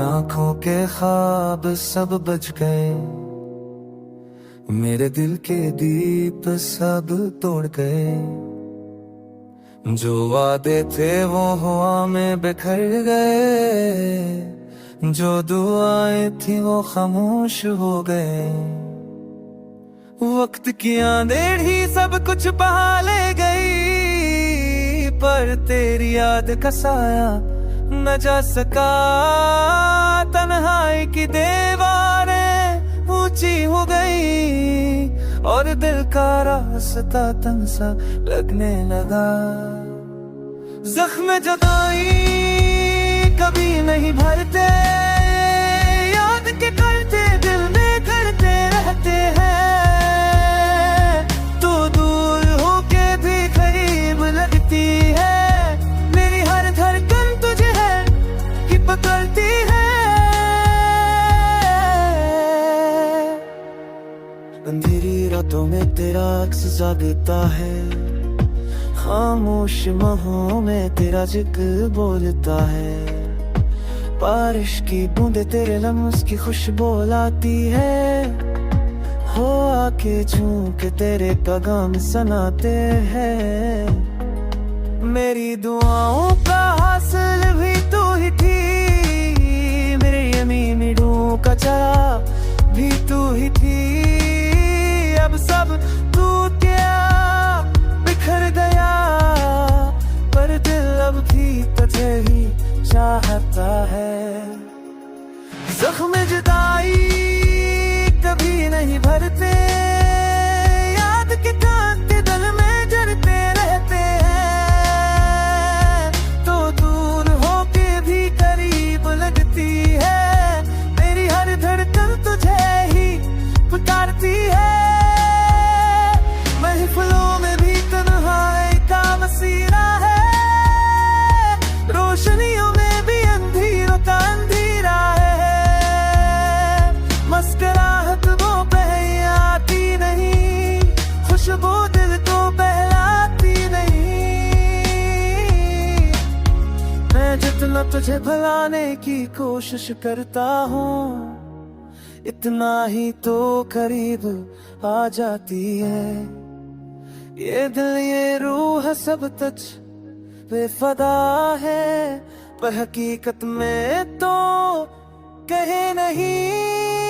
आंखों के ख्वाब सब बज गए, मेरे दिल के दीप सब तोड़ गए। जो वादे थे वो हवा में बिखर गए, जो दुआएं थी वो खामोश हो गए। वक्त की आंधेड़ ही सब कुछ बहा ले गई, पर तेरी याद का साया न जा सका। तन्हाई की दीवारें ऊंची हो गई और दिल का रास्ता तंग सा लगने लगा। जख्म जुदाई कभी नहीं भरते, याद के करते दिल में करते रहते हैं। तू दूर होके भी करीब लगती है, मेरी हर धड़कन तुझे है कि पकड़ती है। अंधेरी रातों में तेरा अक्स जागता है, खामोश महों में तेरा जिक्र बोलता है। बारिश की बूंदे तेरे लम्स की खुशबू लाती है, हो आके छू के तेरे पैगाम सुनाते हैं। मेरी दुआओं का हासिल भी तू ही थी, मेरे यमीनी रूह का चरा भी तू ही थी। अब सब टूट गया बिखर गया, पर दिल अब भी तुझे ही चाहता है। जख्म जुदाई कभी नहीं भरते, याद के कांटे दिल में जलते रहते हैं। तो दूर होके भी करीब लगती है, मेरी हर धड़कन तुझे ही पुकारती है। महफिलों में भी तन्हाई का मसीरा है, रोशनियों में भी अंधेरों का अंधेरा है। मुस्कुराहट वो बहलाती नहीं, खुशबू दिल को बहलाती नहीं। मैं जितना तुझे भुलाने की कोशिश करता हूँ, इतना ही तो करीब आ जाती है। ये दिल ये रूह सब तुझ बेफिदा है, पर हकीकत में तो कहे नहीं।